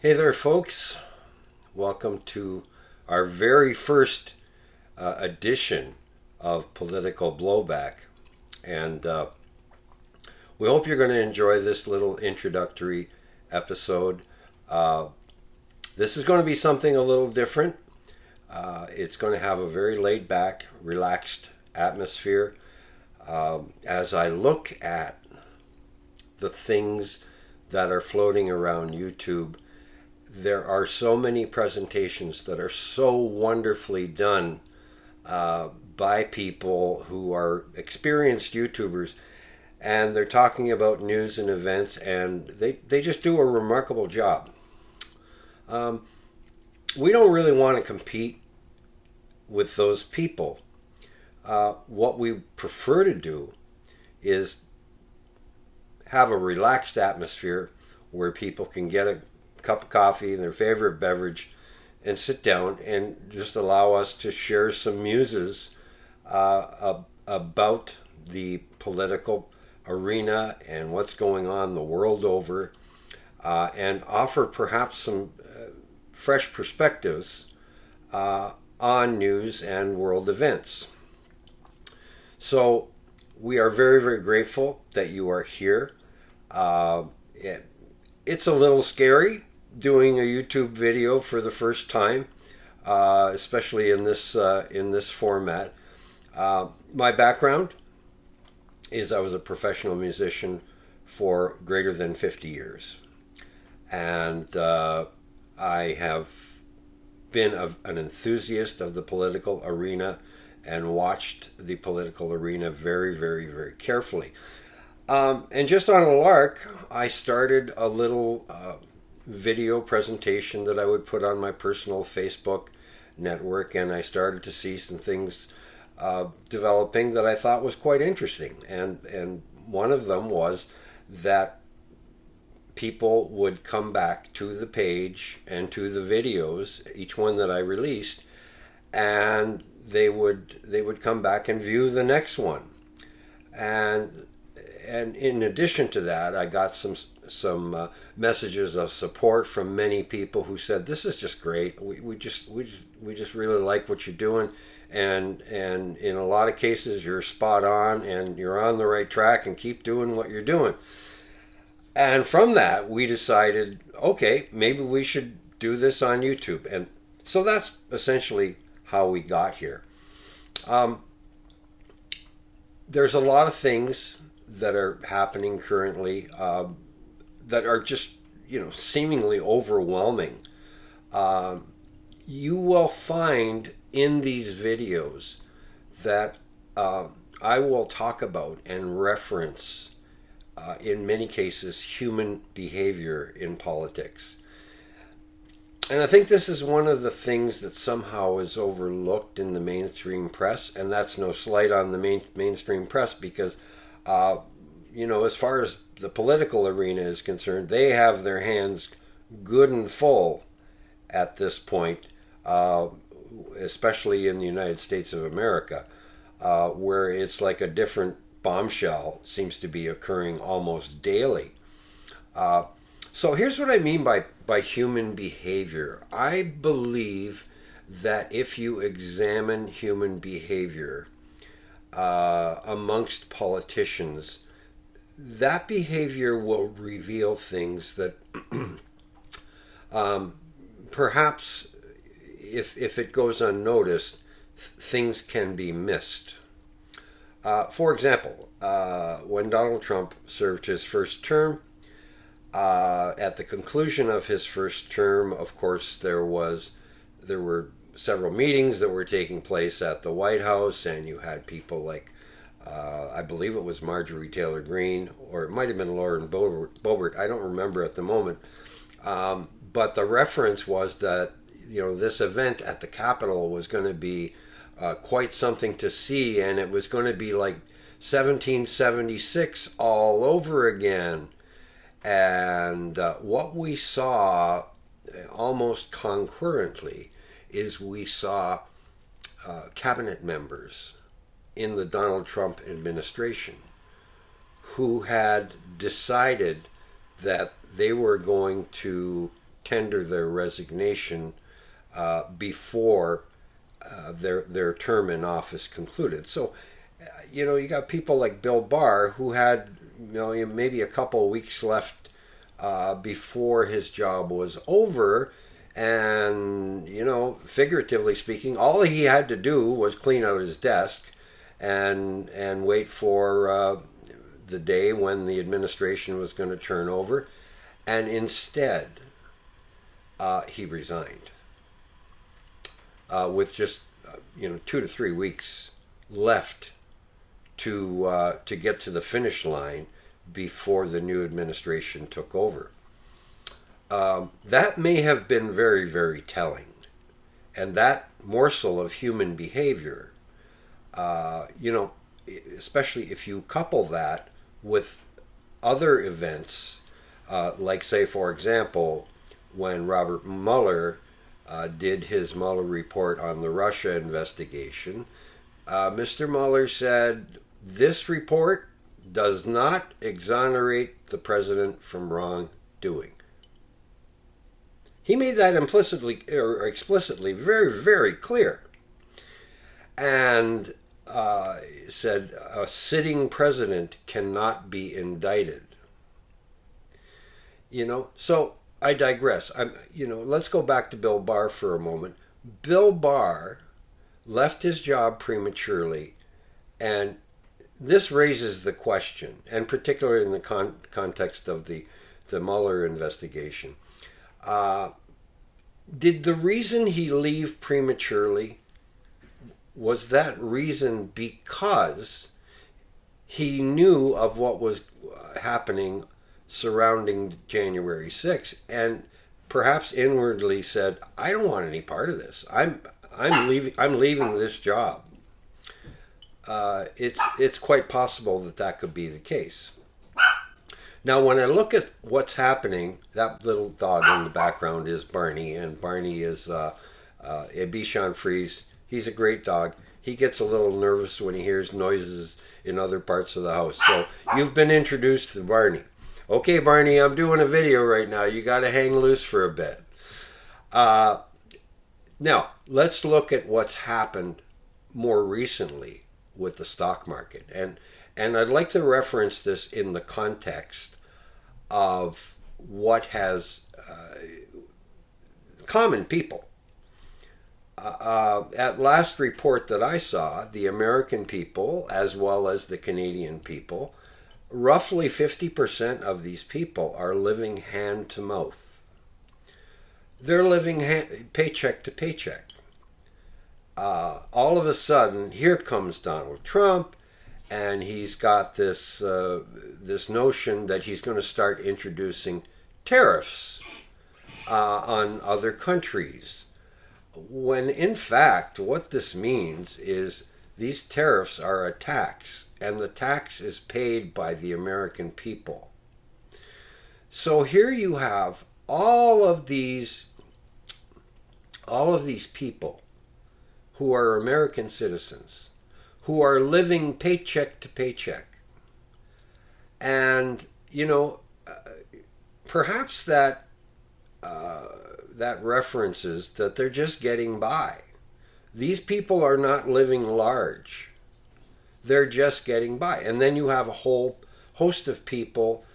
Hey there, folks. Welcome to our very first edition of Political Blowback. And we hope you're going to enjoy this little introductory episode. This is going to be something a little different. It's going to have a very laid back, relaxed atmosphere. As I look at the things that are floating around YouTube, there are so many presentations that are so wonderfully done by people who are experienced YouTubers, and they're talking about news and events, and they just do a remarkable job. We don't really want to compete with those people. What we prefer to do is have a relaxed atmosphere where people can get a cup of coffee and their favorite beverage and sit down and just allow us to share some muses about the political arena and what's going on the world over, and offer perhaps some fresh perspectives on news and world events. So we are very, very grateful that you are here. It's a little scary doing a YouTube video for the first time, especially in this format. My background is I was a professional musician for greater than 50 years, and I have been an enthusiast of the political arena and watched the political arena very, very, very carefully. And just on a lark, I started a little video presentation that I would put on my personal Facebook network, and I started to see some things developing that I thought was quite interesting. And one of them was that people would come back to the page and to the videos, each one that I released, and they would come back and view the next one. And in addition to that, I got some messages of support from many people who said, "This is just great. We just really like what you're doing, and in a lot of cases you're spot on and you're on the right track, and keep doing what you're doing." And from that, we decided, okay, maybe we should do this on YouTube, and so that's essentially how we got here. There's a lot of things that are happening currently that are just, seemingly overwhelming. You will find in these videos that I will talk about and reference, in many cases, human behavior in politics. And I think this is one of the things that somehow is overlooked in the mainstream press, and that's no slight on the mainstream press, because as far as the political arena is concerned, they have their hands good and full at this point, especially in the United States of America, where it's like a different bombshell seems to be occurring almost daily. So here's what I mean by human behavior. I believe that if you examine human behavior amongst politicians, that behavior will reveal things that perhaps if it goes unnoticed, things can be missed. For example, when Donald Trump served his first term, at the conclusion of his first term, of course, there were several meetings that were taking place at the White House, and you had people like, I believe it was Marjorie Taylor Greene, or it might have been Lauren Boebert. I don't remember at the moment. But the reference was that, this event at the Capitol was going to be quite something to see, and it was going to be like 1776 all over again. And what we saw almost concurrently is we saw cabinet members in the Donald Trump administration who had decided that they were going to tender their resignation before their term in office concluded. So, you got people like Bill Barr who had maybe a couple of weeks left before his job was over, and figuratively speaking, all he had to do was clean out his desk and wait for the day when the administration was going to turn over, and instead he resigned with just 2 to 3 weeks left to get to the finish line before the new administration took over. That may have been very, very telling, and that morsel of human behavior, especially if you couple that with other events, like, say, for example, when Robert Mueller did his Mueller report on the Russia investigation, Mr. Mueller said, "This report does not exonerate the president from wrongdoing." He made that implicitly or explicitly very, very clear, and said a sitting president cannot be indicted. So I digress. Let's go back to Bill Barr for a moment. Bill Barr left his job prematurely, and this raises the question, and particularly in the context of the Mueller investigation. Did the reason he leave prematurely, was that reason because he knew of what was happening surrounding January 6th and perhaps inwardly said, "I don't want any part of this. I'm leaving this job"? It's quite possible that could be the case. Now, when I look at what's happening, that little dog in the background is Barney, and Barney is a Bichon Frise. He's a great dog. He gets a little nervous when he hears noises in other parts of the house. So you've been introduced to Barney. Okay, Barney, I'm doing a video right now. You got to hang loose for a bit. Now, let's look at what's happened more recently with the stock market. And I'd like to reference this in the context of what has common people. At last report that I saw, the American people, as well as the Canadian people, roughly 50% of these people are living hand to mouth. They're living paycheck to paycheck. All of a sudden, here comes Donald Trump, and he's got this notion that he's going to start introducing tariffs on other countries. When in fact, what this means is these tariffs are a tax, and the tax is paid by the American people. So here you have all of these people who are American citizens, who are living paycheck to paycheck. And, perhaps that references that they're just getting by. These people are not living large. They're just getting by. And then you have a whole host of people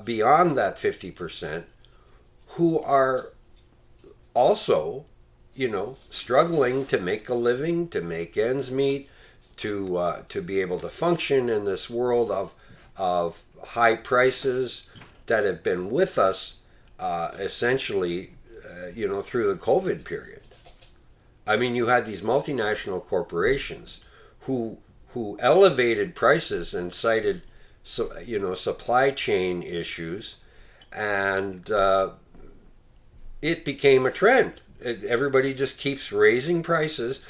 beyond that 50% who are also, struggling to make a living, to make ends meet, to be able to function in this world of high prices that have been with us essentially, through the COVID period. I mean, you had these multinational corporations who elevated prices and cited, supply chain issues, and it became a trend. Everybody just keeps raising prices,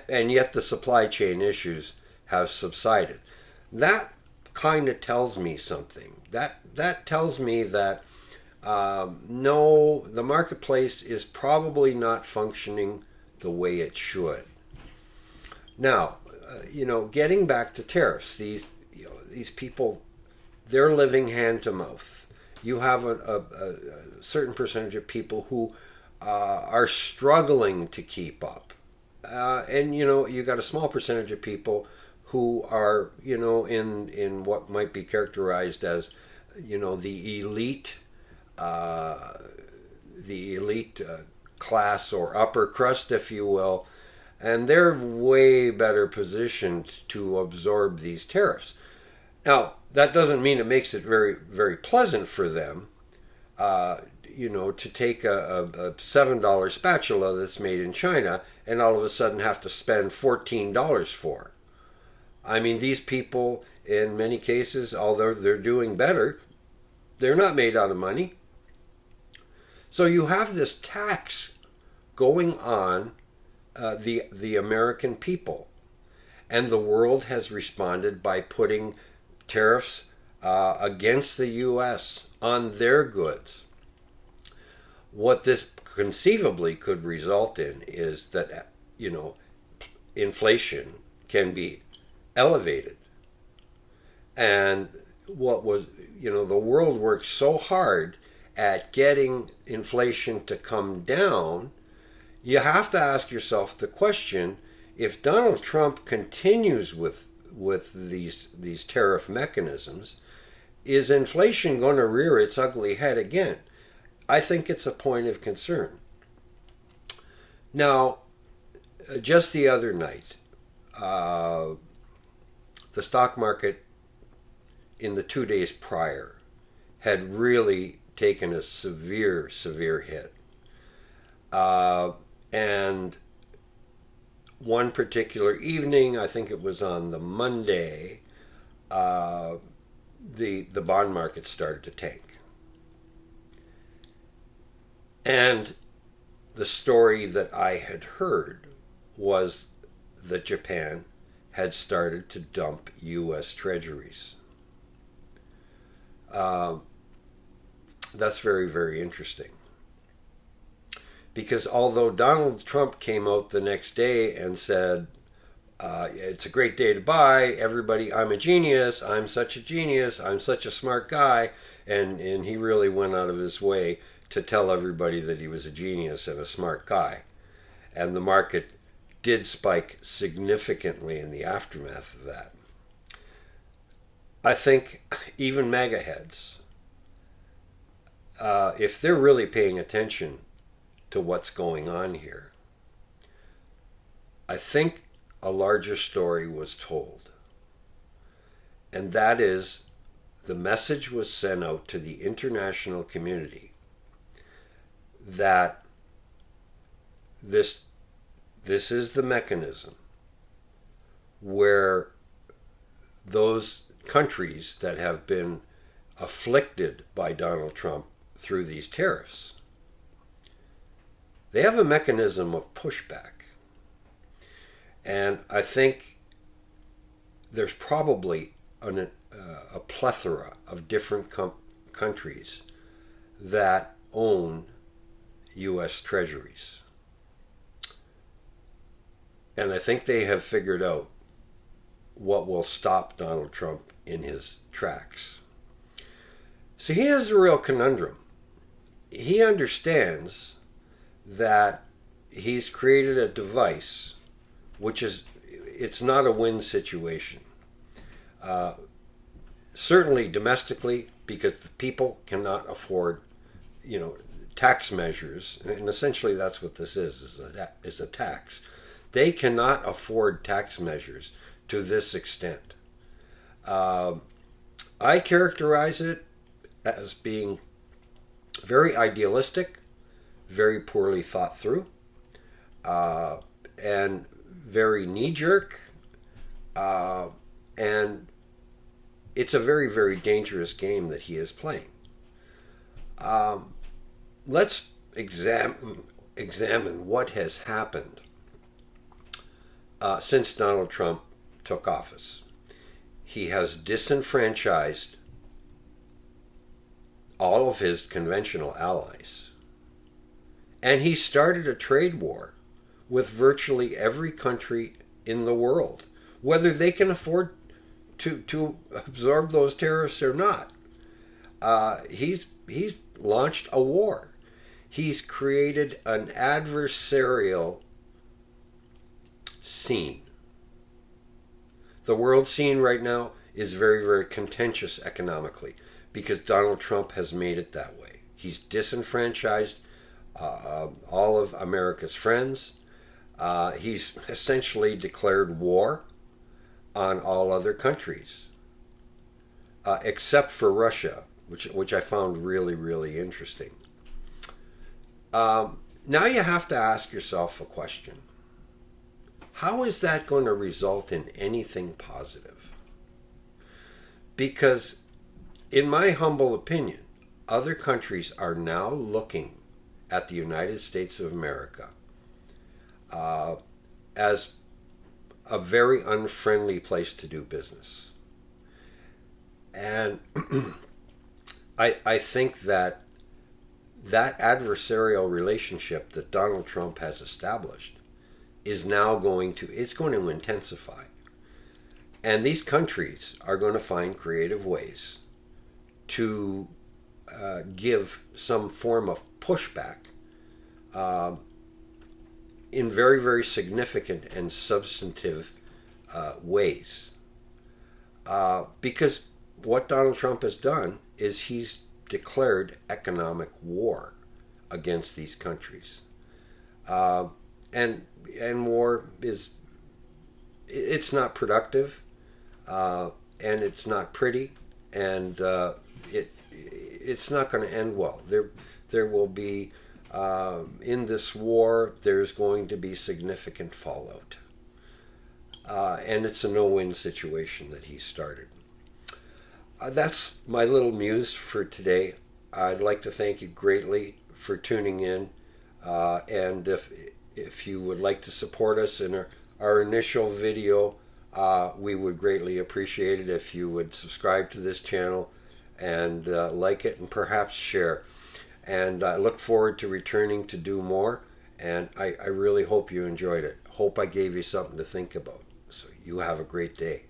and yet the supply chain issues have subsided. That kind of tells me something. That tells me that no, the marketplace is probably not functioning the way it should. Now, getting back to tariffs, these people, they're living hand to mouth. you have a certain percentage of people who are struggling to keep up. And, you got a small percentage of people who are, in what might be characterized as, the elite, class or upper crust, if you will, and they're way better positioned to absorb these tariffs. Now, that doesn't mean it makes it very, very pleasant for them, to take a $7 spatula that's made in China and all of a sudden have to spend $14 for. I mean, these people, in many cases, although they're doing better, they're not made out of money. So you have this tax going on the American people. And the world has responded by putting tariffs against the U.S. on their goods. What this conceivably could result in is that, inflation can be elevated. And the world worked so hard at getting inflation to come down, you have to ask yourself the question, if Donald Trump continues with these tariff mechanisms, is inflation going to rear its ugly head again? I think it's a point of concern. Now, just the other night, the stock market in the 2 days prior had really taken a severe, severe hit. And one particular evening, I think it was on the Monday, the bond market started to tank. And the story that I had heard was that Japan had started to dump U.S. treasuries. That's very, very interesting. Because although Donald Trump came out the next day and said, it's a great day to buy, everybody, I'm a genius, I'm such a genius, I'm such a smart guy, and he really went out of his way to tell everybody that he was a genius and a smart guy. And the market did spike significantly in the aftermath of that. I think even MAGA heads, if they're really paying attention to what's going on here, I think a larger story was told. And that is, the message was sent out to the international community that this is the mechanism where those countries that have been afflicted by Donald Trump through these tariffs, they have a mechanism of pushback. And I think there's probably a plethora of different countries that own U.S. treasuries. And I think they have figured out what will stop Donald Trump in his tracks. So he has a real conundrum. He understands that he's created a device which it's not a win situation. Certainly domestically, because the people cannot afford, tax measures, and essentially that's what this is a tax. They cannot afford tax measures to this extent. I characterize it as being very idealistic, very poorly thought through, and very knee-jerk, and it's a very, very dangerous game that he is playing. Let's examine what has happened since Donald Trump took office. He has disenfranchised all of his conventional allies. And he started a trade war with virtually every country in the world, whether they can afford to absorb those tariffs or not. He's launched a war. He's created an adversarial scene. The world scene right now is very, very contentious economically because Donald Trump has made it that way. He's disenfranchised all of America's friends. He's essentially declared war on all other countries, except for Russia, which I found really, really interesting. Now you have to ask yourself a question. How is that going to result in anything positive? Because, in my humble opinion, other countries are now looking at the United States of America as a very unfriendly place to do business. And I think that adversarial relationship that Donald Trump has established is now going to intensify. And these countries are going to find creative ways to give some form of pushback in very, very significant and substantive ways. Because what Donald Trump has done is he's declared economic war against these countries. And war it's not productive, and it's not pretty, and it's not going to end well. There will be in this war, there's going to be significant fallout, and it's a no-win situation that he started. That's my little muse for today. I'd like to thank you greatly for tuning in, and if you would like to support us in our initial video, we would greatly appreciate it if you would subscribe to this channel and like it and perhaps share. And I look forward to returning to do more, and I really hope you enjoyed it. Hope I gave you something to think about. So you have a great day.